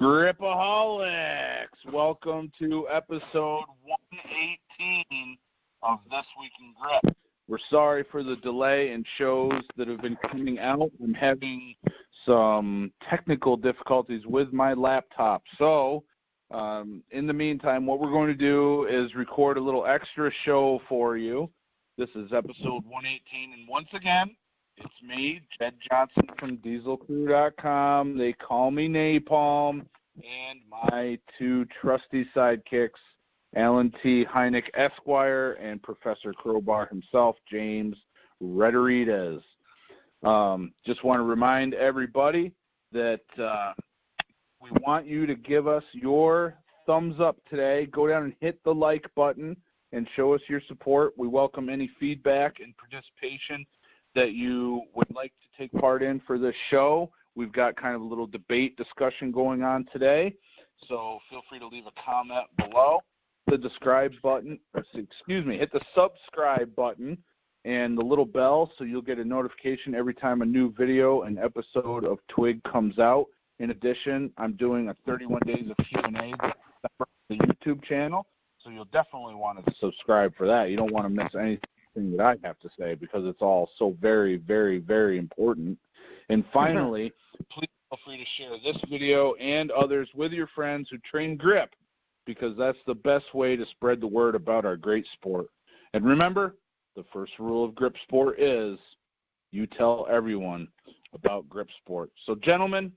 Gripaholics, welcome to episode 118 of This Week in Grip. We're sorry for the delay in shows that have been coming out. I'm having some technical difficulties with my laptop. So, in the meantime, what we're going to do is record a little extra show for you. This is episode 118, and once again, it's me, Jed Johnson from DieselCrew.com. They call me Napalm, and my two trusty sidekicks, Alan T. Heineck, Esquire, and Professor Crowbar himself, James Rederides. Just want to remind everybody that we want you to give us your thumbs up today. Go down and hit the like button and show us your support. We welcome any feedback and participation that you would like to take part in for this show. We've got kind of a little debate discussion going on today, so feel free to leave a comment below. Hit the subscribe button and the little bell so you'll get a notification every time a new video and episode of TWIG comes out. In addition, I'm doing a 31 days of Q&A on the YouTube channel, so you'll definitely want to subscribe for that. You don't want to miss anything that I have to say because it's all so very, very, very important. And finally, please feel free to share this video and others with your friends who train grip, because that's the best way to spread the word about our great sport. And remember, the first rule of grip sport is you tell everyone about grip sport. So, gentlemen,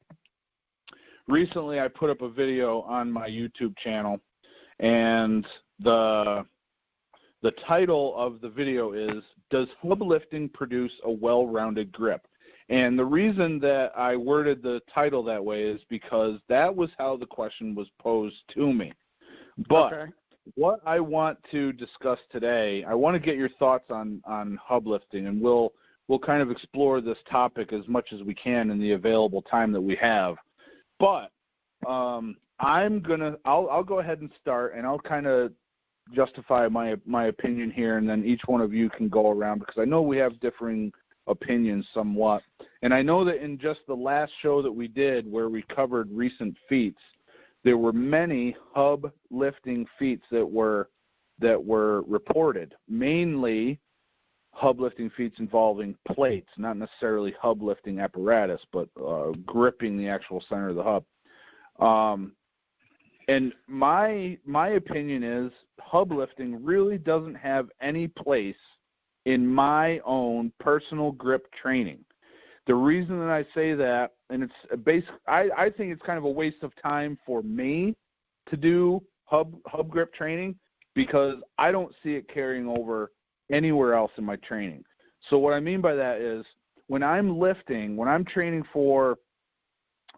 recently I put up a video on my YouTube channel, and the title of the video is, Does Hub Lifting Produce a Well-Rounded Grip? And the reason that I worded the title that way is because that was how the question was posed to me. But what I want to discuss today, I want to get your thoughts on hub lifting, and we'll kind of explore this topic as much as we can in the available time that we have. But I'll go ahead and start, and I'll kind of justify my opinion here, and then each one of you can go around, because I know we have differing opinions somewhat. And I know that in just the last show that we did where we covered recent feats, there were many hub lifting feats that were reported, mainly hub lifting feats involving plates, not necessarily hub lifting apparatus, but gripping the actual center of the hub. And my opinion is hub lifting really doesn't have any place in my own personal grip training. The reason that I say that, and it's I think it's kind of a waste of time for me to do hub grip training, because I don't see it carrying over anywhere else in my training. So what I mean by that is when I'm training for,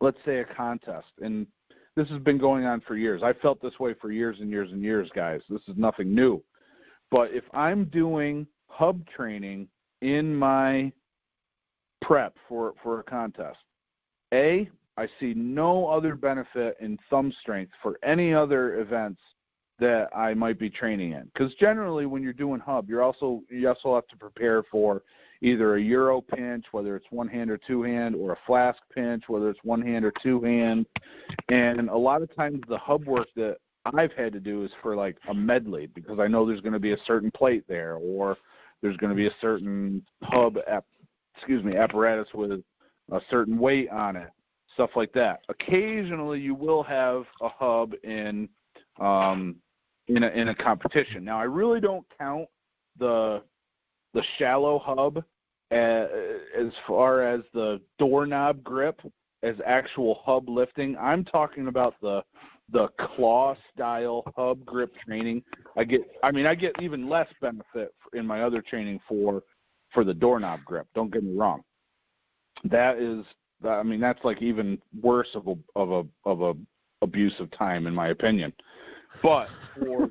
let's say, a contest, and this has been going on for years. I felt this way for years and years and years, guys. This is nothing new. But if I'm doing hub training in my prep for a contest, I see no other benefit in thumb strength for any other events that I might be training in. Because generally when you're doing hub, you also have to prepare for either a Euro pinch, whether it's one hand or two hand, or a flask pinch, whether it's one hand or two hand. And a lot of times the hub work that I've had to do is for like a medley, because I know there's going to be a certain plate there, or there's going to be a certain apparatus with a certain weight on it, stuff like that. Occasionally you will have a hub in a competition. Now I really don't count the shallow hub as far as the doorknob grip as actual hub lifting. I'm talking about the claw style hub grip training. I get even less benefit in my other training for the doorknob grip. Don't get me wrong. That's like even worse of a abuse of time, in my opinion. But for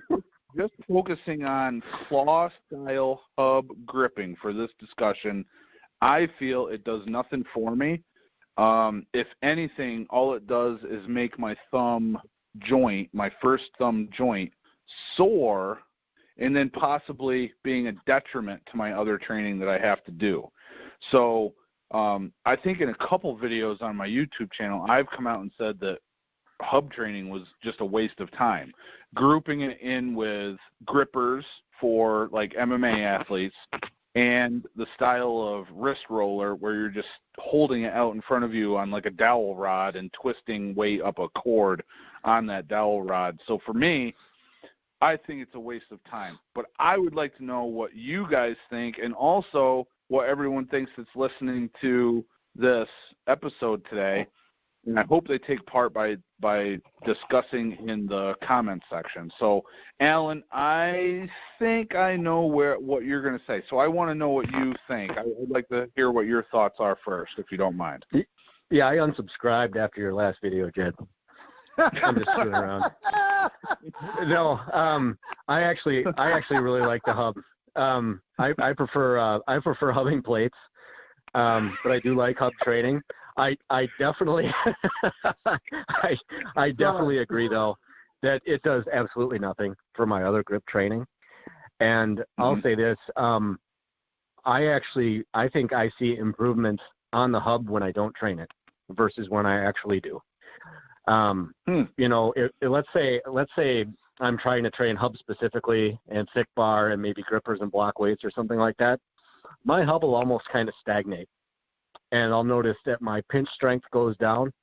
just focusing on claw-style hub gripping for this discussion, I feel it does nothing for me. If anything, all it does is make my thumb joint, my first thumb joint, sore, and then possibly being a detriment to my other training that I have to do. So I think in a couple videos on my YouTube channel, I've come out and said that hub training was just a waste of time. Grouping it in with grippers for like MMA athletes and the style of wrist roller where you're just holding it out in front of you on like a dowel rod and twisting weight up a cord on that dowel rod. So for me, I think it's a waste of time. But I would like to know what you guys think, and also what everyone thinks that's listening to this episode today. And I hope they take part by discussing in the comments section. So, Alan, I think I know what you're going to say. So I want to know what you think. I'd like to hear what your thoughts are first, if you don't mind. Yeah, I unsubscribed after your last video, Jed. I'm just screwing around. No, I actually really like the hub. I prefer hubbing plates, but I do like hub training. I definitely I definitely agree though that it does absolutely nothing for my other grip training. And I'll say this, I think I see improvements on the hub when I don't train it versus when I actually do. You know, let's say I'm trying to train hub specifically and thick bar and maybe grippers and block weights or something like that. My hub will almost kind of stagnate. And I'll notice that my pinch strength goes down.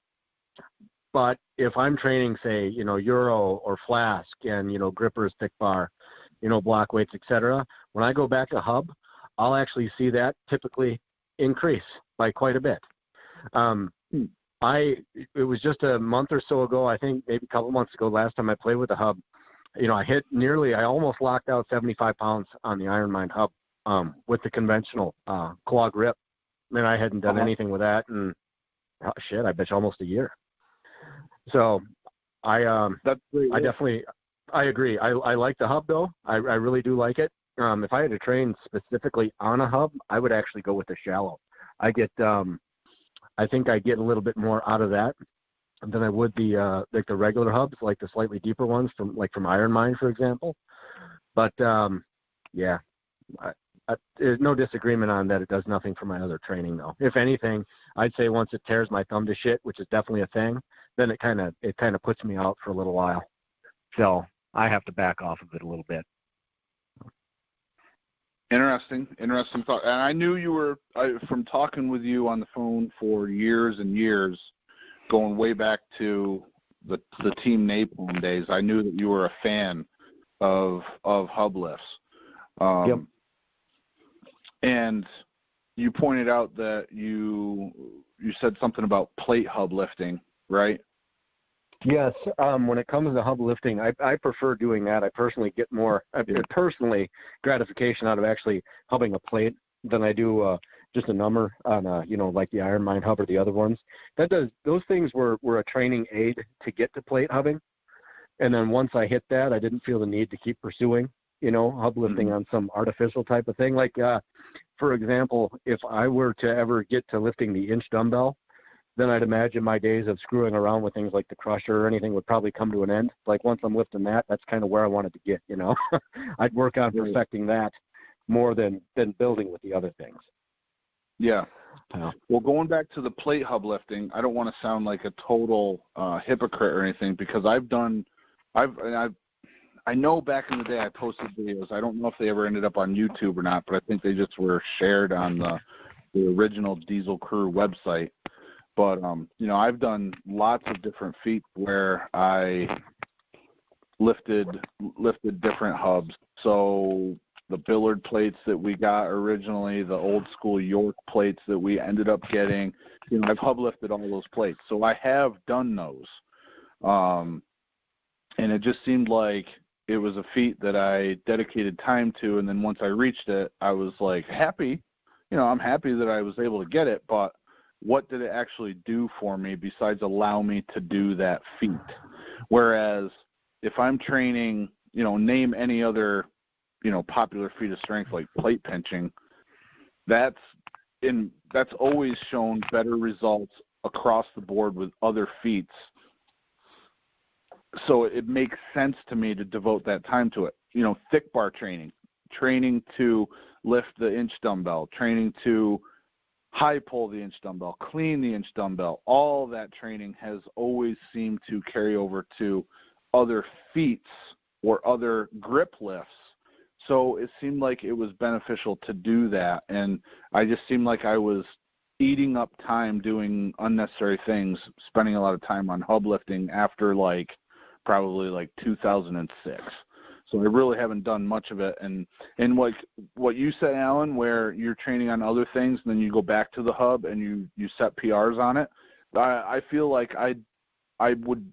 But if I'm training, say, you know, Euro or Flask and, you know, grippers, thick bar, you know, block weights, etc., when I go back to hub, I'll actually see that typically increase by quite a bit. It was just a month or so ago, I think maybe a couple months ago, last time I played with the hub, you know, I almost locked out 75 pounds on the Ironmind hub with the conventional claw grip. And I hadn't done anything with that in, I bet you almost a year. So I definitely agree. I like the hub though. I really do like it. If I had to train specifically on a hub, I would actually go with the shallow. I think I get a little bit more out of that than I would the regular hubs, like the slightly deeper ones from Ironmind, for example. But yeah, there's no disagreement on that. It does nothing for my other training, though. If anything, I'd say once it tears my thumb to shit, which is definitely a thing, then it kind of puts me out for a little while. So I have to back off of it a little bit. Interesting thought. And I knew you were from talking with you on the phone for years and years, going way back to the Team Napalm days. I knew that you were a fan of hub lifts. Yep. And you pointed out that you said something about plate hub lifting, right? Yes. When it comes to hub lifting, I prefer doing that. I personally get more gratification out of actually hubbing a plate than I do just a number on like the Ironmind hub or the other ones. Those things were a training aid to get to plate hubbing, and then once I hit that, I didn't feel the need to keep pursuing hub lifting on some artificial type of thing. Like for example, if I were to ever get to lifting the inch dumbbell, then I'd imagine my days of screwing around with things like the crusher or anything would probably come to an end. Like once I'm lifting that's kind of where I wanted to get, I'd work on perfecting that more than building with the other things. Yeah. Well, going back to the plate hub lifting, I don't want to sound like a total hypocrite or anything, because I know back in the day I posted videos. I don't know if they ever ended up on YouTube or not, but I think they just were shared on the original Diesel Crew website. But, I've done lots of different feats where I lifted different hubs. So the Billard plates that we got originally, the old school York plates that we ended up getting, I've hub lifted all those plates. So I have done those. And it just seemed like it was a feat that I dedicated time to. And then once I reached it, I was like happy. I'm happy that I was able to get it, but what did it actually do for me besides allow me to do that feat? Whereas if I'm training, name any other, popular feat of strength like plate pinching, that's always shown better results across the board with other feats. So it makes sense to me to devote that time to it. Thick bar training to lift the inch dumbbell, training to high pull the inch dumbbell, clean the inch dumbbell. All that training has always seemed to carry over to other feats or other grip lifts. So it seemed like it was beneficial to do that. And I just seemed like I was eating up time doing unnecessary things, spending a lot of time on hub lifting after probably 2006. So I really haven't done much of it. And like what you said, Alan, where you're training on other things and then you go back to the hub and you set PRs on it, I feel like I would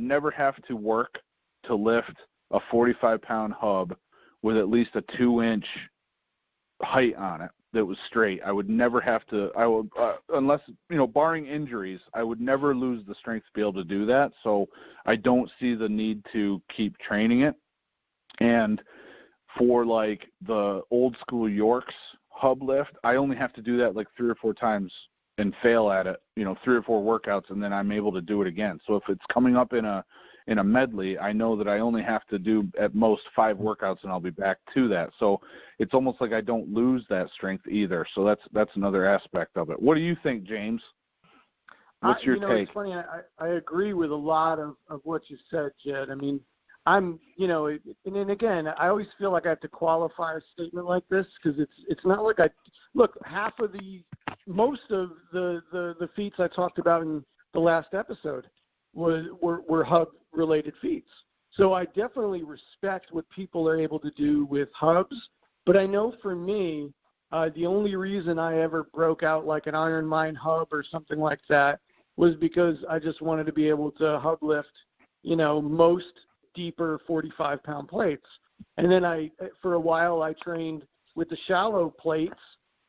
never have to work to lift a 45-pound hub with at least a 2-inch height on it that was straight. I would never have to, unless, barring injuries, I would never lose the strength to be able to do that. So I don't see the need to keep training it. And for the old school Yorks hub lift, I only have to do that 3 or 4 times and fail at it, 3 or 4 workouts, and then I'm able to do it again. So if it's coming up in a medley, I know that I only have to do at most 5 workouts and I'll be back to that. So it's almost like I don't lose that strength either. So that's another aspect of it. What do you think, James? What's your take? It's funny. I agree with a lot of what you said, Jed. I mean, and again, I always feel like I have to qualify a statement like this because it's not like most of the feats I talked about in the last episode were hub related feats. So I definitely respect what people are able to do with hubs, but I know for me, the only reason I ever broke out like an Ironmind hub or something like that was because I just wanted to be able to hub lift, most deeper 45-pound plates. And then for a while I trained with the shallow plates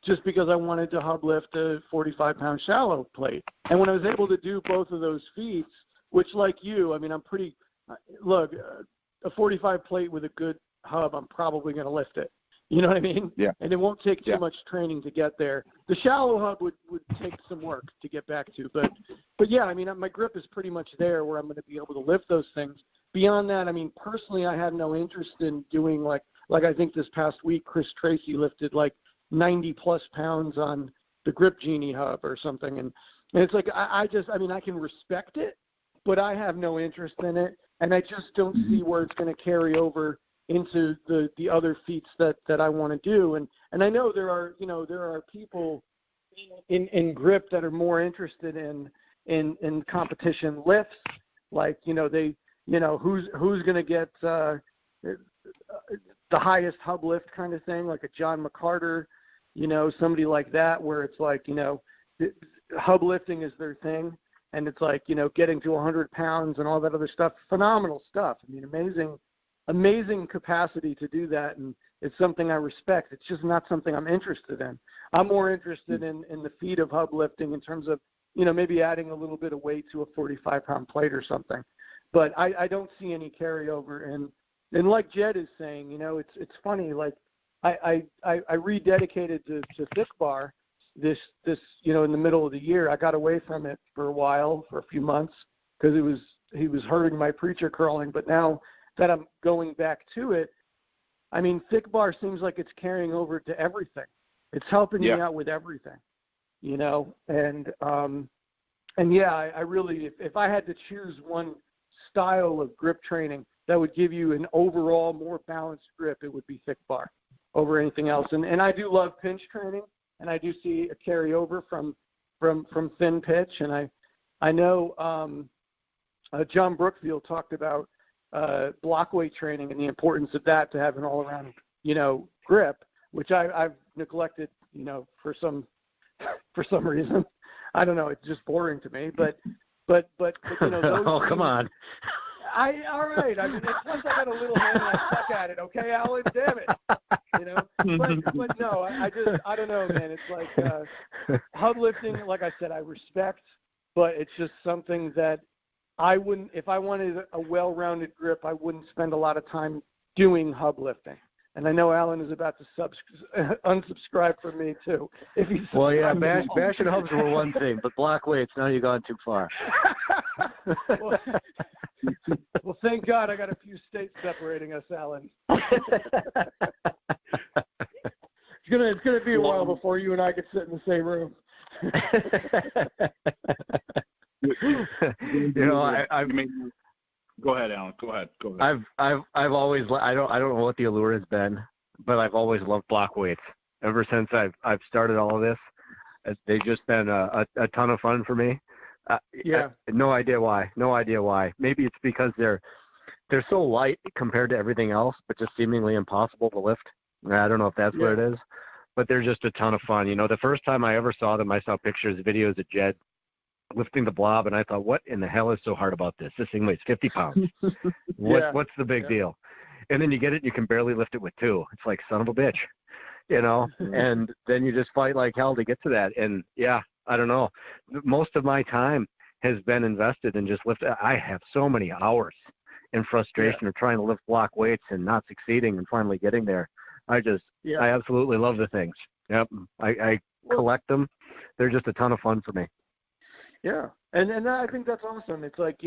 just because I wanted to hub lift a 45-pound shallow plate. And when I was able to do both of those feats, which like you, I mean, a 45 plate with a good hub, I'm probably going to lift it. You know what I mean? Yeah. And it won't take too much training to get there. The shallow hub would take some work to get back to. But yeah, I mean, my grip is pretty much there where I'm going to be able to lift those things. Beyond that, I mean, personally, I had no interest in doing like I think this past week, Chris Tracy lifted 90-plus pounds on the Grip Genie hub or something. And it's like I can respect it, but I have no interest in it. And I just don't see where it's going to carry over into the other feats that I want to do. And I know there are people in grip that are more interested in competition lifts, who's going to get the highest hub lift kind of thing, like a John McCarter, somebody like that, where it's hub lifting is their thing. And it's getting to 100 pounds and all that other stuff, phenomenal stuff. I mean, amazing capacity to do that. And it's something I respect. It's just not something I'm interested in. I'm more interested in the feat of hub lifting in terms of, maybe adding a little bit of weight to a 45-pound plate or something. But I don't see any carryover. And like Jed is saying, it's funny. I rededicated to thick bar this in the middle of the year. I got away from it for a while, for a few months, because he was hurting my preacher curling. But now that I'm going back to it, I mean, thick bar seems like it's carrying over to everything. It's helping me out with everything, and yeah, I really, if I had to choose one style of grip training that would give you an overall more balanced grip, it would be thick bar over anything else. And I do love pinch training. And I do see a carryover from thin pitch. And I know John Brookfield talked about block weight training and the importance of that to have an all-around, grip, which I've neglected, for some reason. I don't know. It's just boring to me. But those oh, come on. All right. I mean, once I got a little hand, I suck at it. Okay, Alan, damn it. But no, I don't know, man. It's hub lifting, like I said, I respect, but it's just something that I wouldn't, if I wanted a well-rounded grip, I wouldn't spend a lot of time doing hub lifting. And I know Alan is about to unsubscribe from me too. Well, yeah, bash and hubs were one thing, but block weights, now you've gone too far. Well, thank God I got a few states separating us, Alan. It's it's going to be a while before you and I could sit in the same room. I go ahead, Alan. Go ahead. I've always, I don't know what the allure has been, but I've always loved block weights. Ever since I've started all of this, they've just been a ton of fun for me. No idea why. Maybe it's because they're so light compared to everything else, but just seemingly impossible to lift. I don't know if that's what it is, but they're just a ton of fun. The first time I ever saw them, I saw pictures, videos of Jed lifting the blob, and I thought, what in the hell is so hard about this? This thing weighs 50 pounds. What's the big deal? And then you get it, and you can barely lift it with 2. It's like, son of a bitch, and then you just fight like hell to get to that. And I don't know. Most of my time has been invested in just lift. I have so many hours in frustration of trying to lift block weights and not succeeding and finally getting there. I absolutely love the things. Yep. I collect them. They're just a ton of fun for me. Yeah. And I think that's awesome. It's like,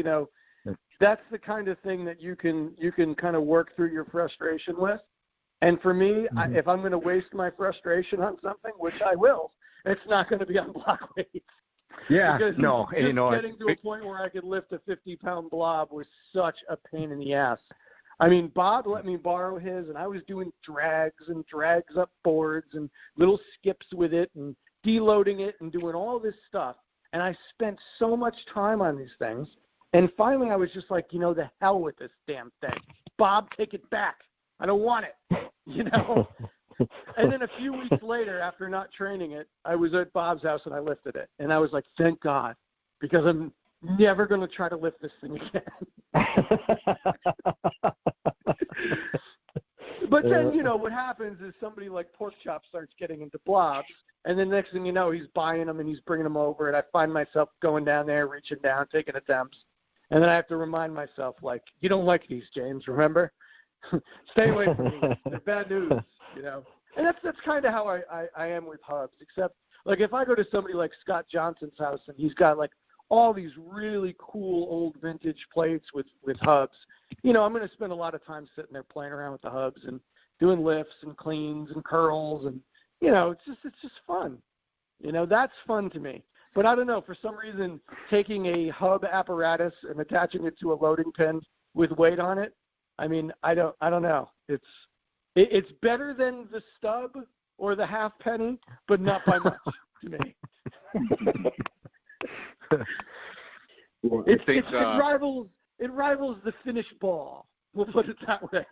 that's the kind of thing that you can kind of work through your frustration with. And for me, if I'm going to waste my frustration on something, which I will, it's not going to be on block weights. Yeah, because no. Getting to a point where I could lift a 50-pound blob was such a pain in the ass. I mean, Bob let me borrow his, and I was doing drags up boards and little skips with it and deloading it and doing all this stuff. And I spent so much time on these things. And finally I was just like, the hell with this damn thing. Bob, take it back. I don't want it, And then a few weeks later, after not training it, I was at Bob's house and I lifted it. And I was like, thank God, because I'm never going to try to lift this thing again. But then, what happens is somebody like Pork Chop starts getting into blobs, and then next thing you know, he's buying them and he's bringing them over, and I find myself going down there, reaching down, taking attempts. And then I have to remind myself, like, you don't like these, James, remember? Stay away from these. They're bad news, And that's kind of how I am with hubs, except, like, if I go to somebody like Scott Johnson's house and he's got, like, all these really cool old vintage plates with hubs, I'm going to spend a lot of time sitting there playing around with the hubs and doing lifts and cleans and curls, and, it's just fun. That's fun to me. But I don't know, for some reason, taking a hub apparatus and attaching it to a loading pin with weight on it, I mean, I don't know. It's better than the stub or the half penny, but not by much to me. It rivals the finished ball. We'll put it that way.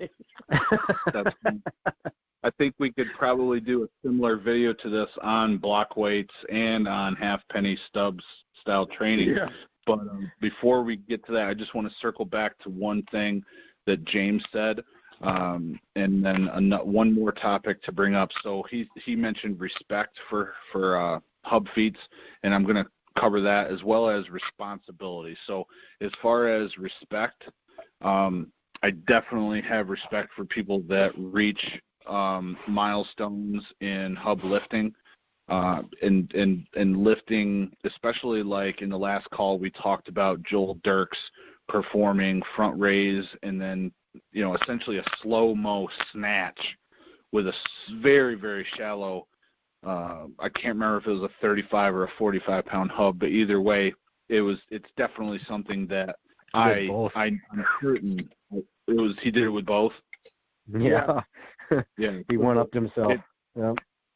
I think we could probably do a similar video to this on block weights and on half penny stubs style training. Yeah. But before we get to that, I just want to circle back to one thing that James said, and then one more topic to bring up. So he mentioned respect for hub feats, and I'm going to cover that as well as responsibility. So as far as respect, I definitely have respect for people that reach milestones in hub lifting, and lifting, especially like in the last call we talked about Joel Dirks performing front raise and then, essentially a slow-mo snatch with a very, very shallow, I can't remember if it was a 35 or a 45-pound hub, but either way, it's definitely something that I'm certain he did it with both. Yeah. Yeah. He one-upped himself.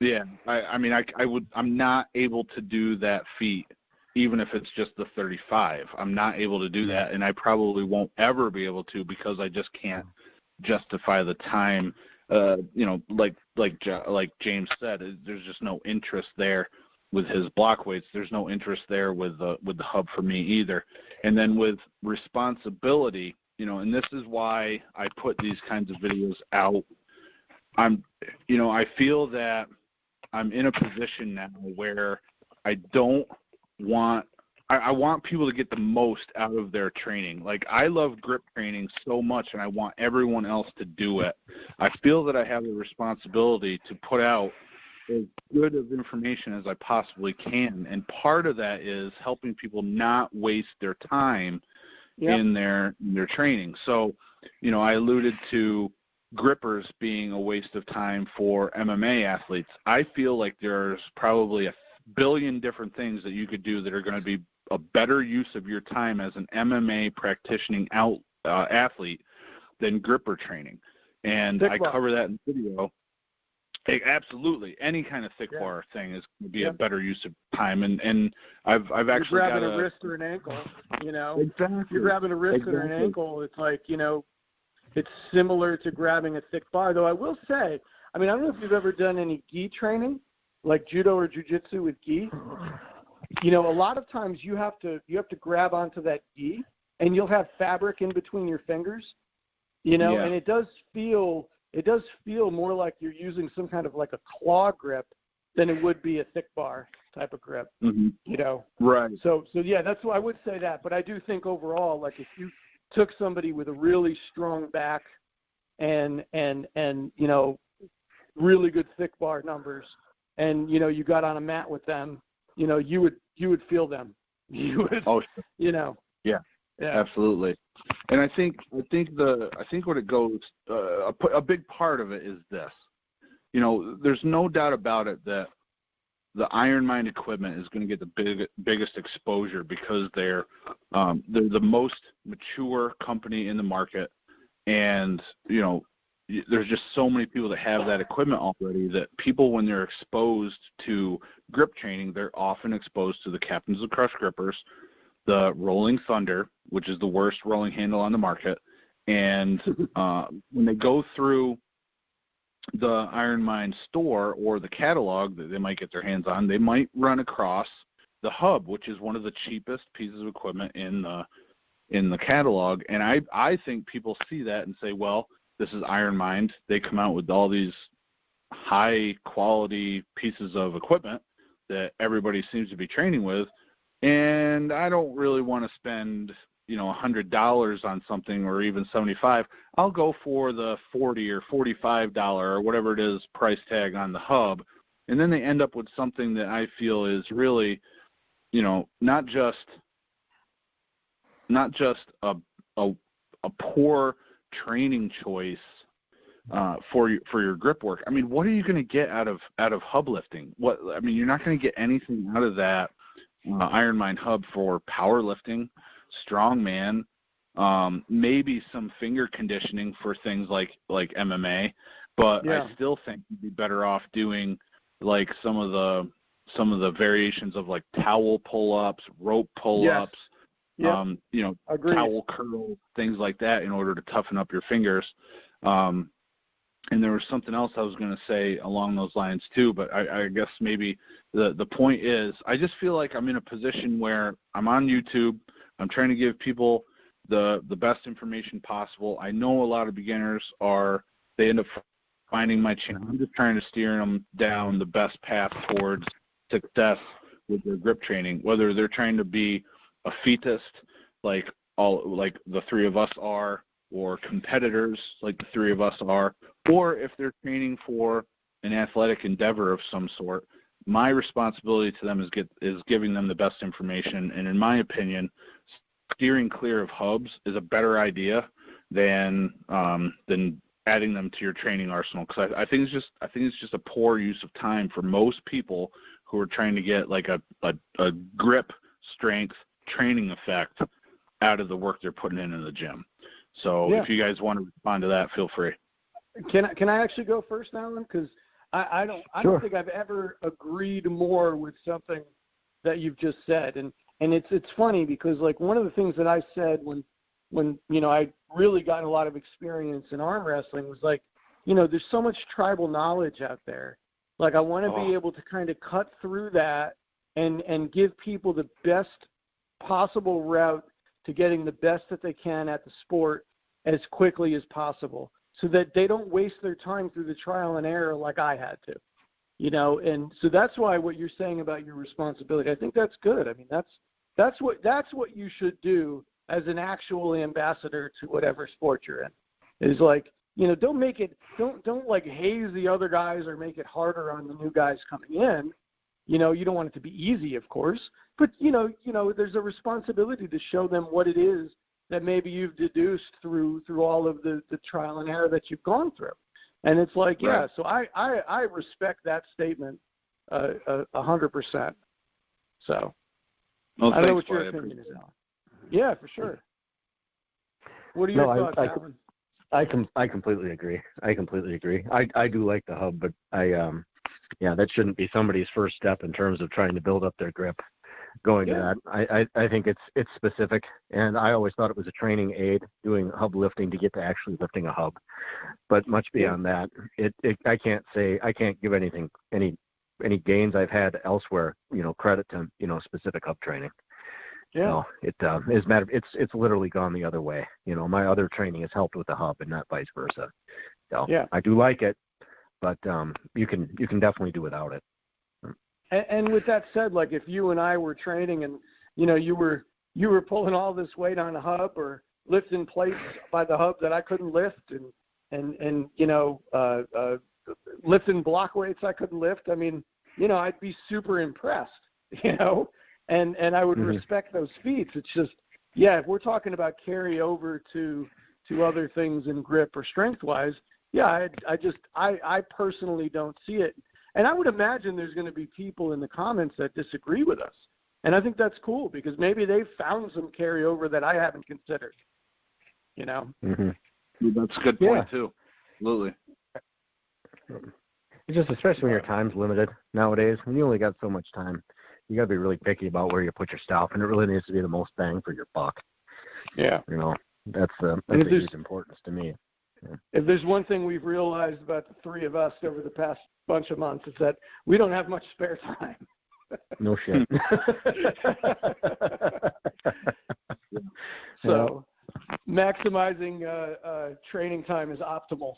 Yeah. I'm not able to do that feat, even if it's just the 35. I'm not able to do that, and I probably won't ever be able to because I just can't justify the time. Like James said, there's just no interest there with his block weights. There's no interest there with the hub for me either. And then with responsibility, and this is why I put these kinds of videos out. I feel that I'm in a position now where I want people to get the most out of their training. Like, I love grip training so much, and I want everyone else to do it. I feel that I have the responsibility to put out as good of information as I possibly can, and part of that is helping people not waste their time in their training. So, I alluded to grippers being a waste of time for MMA athletes. I feel like there's probably a billion different things that you could do that are going to be a better use of your time as an MMA practicing athlete than gripper training. And I cover that in video. Absolutely, any kind of thick bar thing is going to be a better use of time. And I've actually grabbing got a wrist or an ankle. Exactly. If you're grabbing a wrist or an ankle, it's like it's similar to grabbing a thick bar. Though I will say, I mean, I don't know if you've ever done any gi training, like judo or jiu-jitsu with gi. A lot of times you have to grab onto that gi, and you'll have fabric in between your fingers. And it does feel more like you're using some kind of like a claw grip than it would be a thick bar type of grip. Right. So yeah, that's why I would say that. But I do think overall, like if you took somebody with a really strong back and really good thick bar numbers, and you got on a mat with them, you would feel them. You would. Oh, Yeah. Yeah, absolutely. And I think what it goes, a big part of it is this. There's no doubt about it that the Iron Mind equipment is going to get the biggest exposure because they're the most mature company in the market, and there's just so many people that have that equipment already that people, when they're exposed to grip training, they're often exposed to the Captains of Crush grippers, the Rolling Thunder, which is the worst rolling handle on the market, and when they go through the Iron Mind store or the catalog that they might get their hands on, they might run across the hub, which is one of the cheapest pieces of equipment in the catalog. And I think people see that and say, well, this is Iron Mind. They come out with all these high quality pieces of equipment that everybody seems to be training with, and I don't really want to spend $100 on something, or even $75. I'll go for the $40 or $45 or whatever it is price tag on the hub, and then they end up with something that I feel is really, not just a poor training choice for your grip work. I mean, what are you going to get out of hub lifting? You're not going to get anything out of that Iron Mind hub for powerlifting, strongman, maybe some finger conditioning for things like MMA, but I still think you'd be better off doing like some of the variations of like towel pull-ups, rope pull-ups, towel curls, things like that, in order to toughen up your fingers. And there was something else I was going to say along those lines too, but I guess maybe the point is, I just feel like I'm in a position where I'm on YouTube. I'm trying to give people the best information possible. I know a lot of beginners they end up finding my channel. I'm just trying to steer them down the best path towards success with their grip training, whether they're trying to be a feetist like the three of us are, or competitors like the three of us are, or if they're training for an athletic endeavor of some sort. My responsibility to them is giving them the best information, and in my opinion, steering clear of hubs is a better idea than adding them to your training arsenal, because I think it's just a poor use of time for most people who are trying to get like a grip strength training effect out of the work they're putting in the gym. So if you guys want to respond to that, feel free. Can I actually go first, Alan? Because I don't think I've ever agreed more with something that you've just said. And it's funny because like one of the things that I said when I really got a lot of experience in arm wrestling was like, there's so much tribal knowledge out there. Like I want to be able to kind of cut through that and give people the best possible route to getting the best that they can at the sport as quickly as possible, so that they don't waste their time through the trial and error like I had to, and so that's why what you're saying about your responsibility, I think that's good. I mean, that's what you should do as an actual ambassador to whatever sport you're in, is like, don't like haze the other guys or make it harder on the new guys coming in. You don't want it to be easy, of course, but there's a responsibility to show them what it is that maybe you've deduced through all of the trial and error that you've gone through. And it's like, yeah, Right. so I respect that statement 100%. So Well, I don't know thanks, what your Boyd. opinion is, Alan. Yeah, for sure. What are your thoughts, Alan? I completely agree. I do like the hub, but that shouldn't be somebody's first step in terms of trying to build up their grip. Going to that, I think it's specific, and I always thought it was a training aid doing hub lifting to get to actually lifting a hub. But much beyond that, I can't give any gains I've had elsewhere, credit to specific hub training. Yeah. So it's literally gone the other way. My other training has helped with the hub and not vice versa. So I do like it, but you can definitely do without it. And with that said, like if you and I were training and you were pulling all this weight on a hub or lifting plates by the hub that I couldn't lift and lifting block weights I couldn't lift, I mean, I'd be super impressed, and I would respect those feats. It's just, if we're talking about carry over to other things in grip or strength wise, I personally don't see it. And I would imagine there's going to be people in the comments that disagree with us. And I think that's cool because maybe they've found some carryover that I haven't considered, Mm-hmm. That's a good point, too. Absolutely. It's just, especially when your time's limited nowadays, when you only got so much time, you got to be really picky about where you put your stuff, and it really needs to be the most bang for your buck. Yeah. That's the huge importance to me. Yeah. If there's one thing we've realized about the three of us over the past bunch of months, it's that we don't have much spare time. No shit. So maximizing training time is optimal,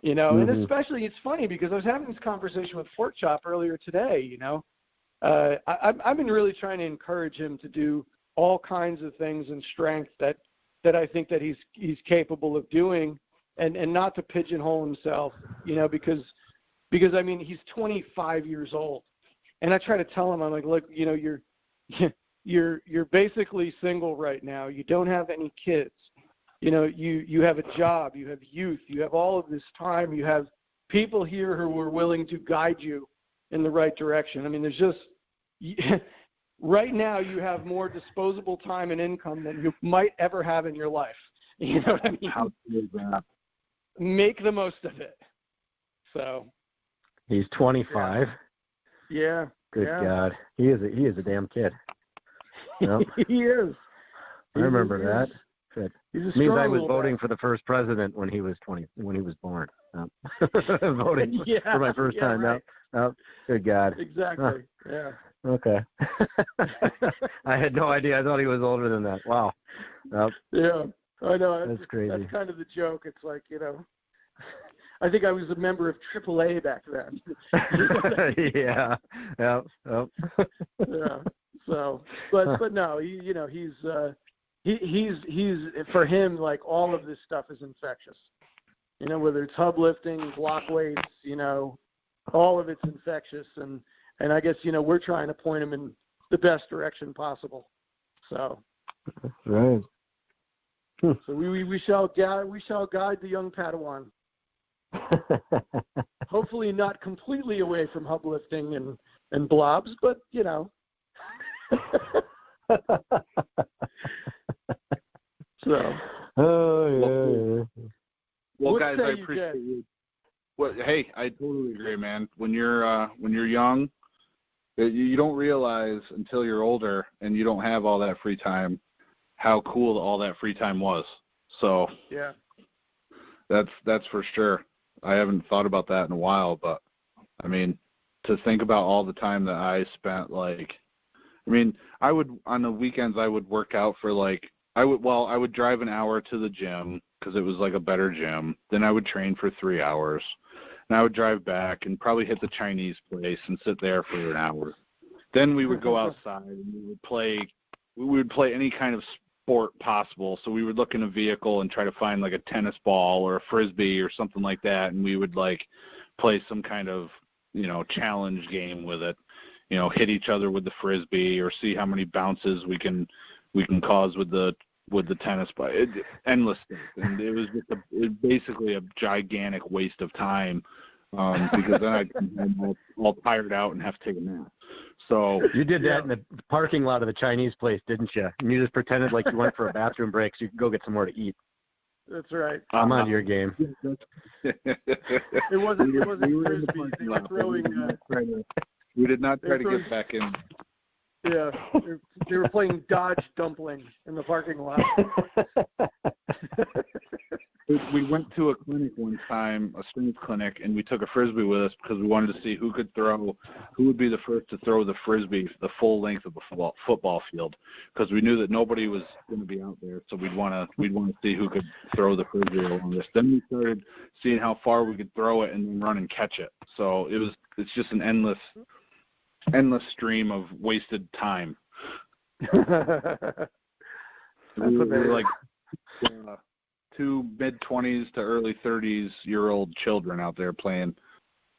and especially it's funny because I was having this conversation with Pork Chop earlier today, I've been really trying to encourage him to do all kinds of things in strength that I think that he's capable of doing and not to pigeonhole himself, because I mean, he's 25 years old. And I try to tell him, I'm like, look, you're basically single right now. You don't have any kids. You have a job, you have youth, you have all of this time. You have people here who are willing to guide you in the right direction. I mean, there's just right now you have more disposable time and income than you might ever have in your life. You know what I mean? How is that? Make the most of it. So he's 25. Yeah. Good God, he is a damn kid. He is. I remember that. He's a means I was little voting guy. for the first president when he was born. Voting for my first time. Right. No, good God. Exactly. Yeah. Okay. I had no idea. I thought he was older than that. Wow. Yeah. I know. That's crazy. That's kind of the joke. It's like, I think I was a member of AAA back then. Yeah. Yep. Yeah. So, but no, he's for him, like all of this stuff is infectious. Whether it's hub lifting, block weights, all of it's infectious, and I guess we're trying to point him in the best direction possible. So. Right. So we shall guide the young Padawan. Hopefully not completely away from hub lifting and blobs, but So. Oh yeah. Well, guys, I appreciate you. Well, hey, I totally agree, man. When you're young, you don't realize until you're older and you don't have all that free time how cool all that free time was. So yeah, that's for sure. I haven't thought about that in a while, but I mean, to think about all the time that I spent, I would on the weekends I would work out for I would drive an hour to the gym because it was like a better gym. Then I would train for 3 hours, and I would drive back and probably hit the Chinese place and sit there for an hour. Then we would go outside and we would play any kind of sport possible. So we would look in a vehicle and try to find like a tennis ball or a frisbee or something like that, and we would play some kind of challenge game with it. Hit each other with the frisbee or see how many bounces we can cause with the with the tennis, but endless things. And it was just basically a gigantic waste of time because then I'd come home all tired out and have to take a nap. So you did that in the parking lot of the Chinese place, didn't you? And you just pretended like you went for a bathroom break so you could go get some more to eat. That's right. I'm on your game. It wasn't Frisbee. They were throwing. We did not try to get back in. Yeah, they were playing dodge dumpling in the parking lot. We went to a clinic one time, a strength clinic, and we took a Frisbee with us because we wanted to see who would be the first to throw the Frisbee the full length of a football field, because we knew that nobody was going to be out there, so we'd want to see who could throw the Frisbee the longest. Then we started seeing how far we could throw it and then run and catch it. So it's just an endless stream of wasted time. We were like two mid-20s to early 30s-year-old children out there playing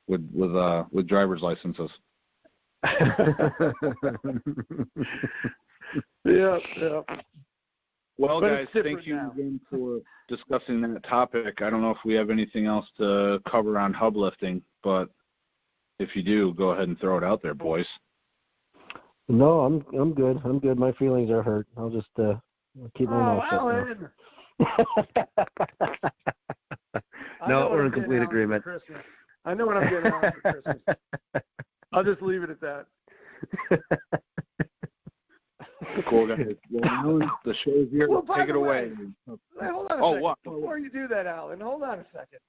with driver's licenses. Yeah. Well, guys, thank you again for discussing that topic. I don't know if we have anything else to cover on hub lifting, but if you do, go ahead and throw it out there, boys. No, I'm good. I'm good. My feelings are hurt. I'll just keep my mouth shut Alan. No, we're in complete agreement. I know what I'm getting Alan for Christmas. I'll just leave it at that. Cool, guys. Well, Alan, the show's here. Well, Take it away. Hey, hold on a second. What? Before you do that, Alan, hold on a second.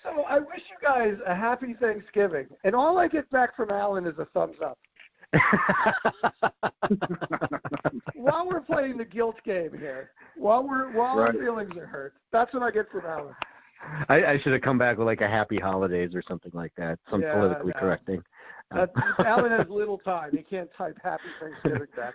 So I wish you guys a happy Thanksgiving, and all I get back from Alan is a thumbs up. While we're playing the guilt game here, while our feelings are hurt, that's what I get from Alan. I should have come back with like a happy holidays or something like that, some politically correct thing. Alan has little time. He can't type happy Thanksgiving back.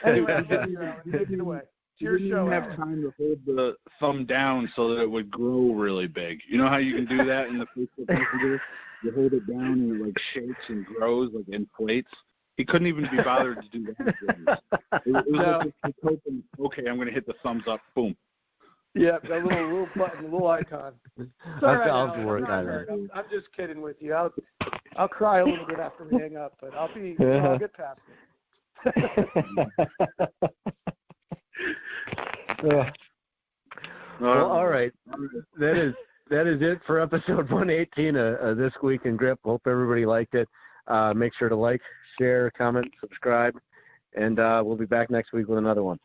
Anyway, Alan, take it away. You didn't have time to hold the thumb down so that it would grow really big. You know how you can do that in the Facebook Messenger? You hold it down and it like shakes and grows, like inflates. He couldn't even be bothered to do that. It was like he's hoping, okay, I'm going to hit the thumbs up, boom. Yeah, that little button, the little icon. I'll work on it. I'm just kidding with you. I'll cry a little bit after we hang up, but I'll get past it. Well, all right. That is it for episode 118 of This Week in Grip. Hope everybody liked it. Make sure to like, share, comment, subscribe, and we'll be back next week with another one.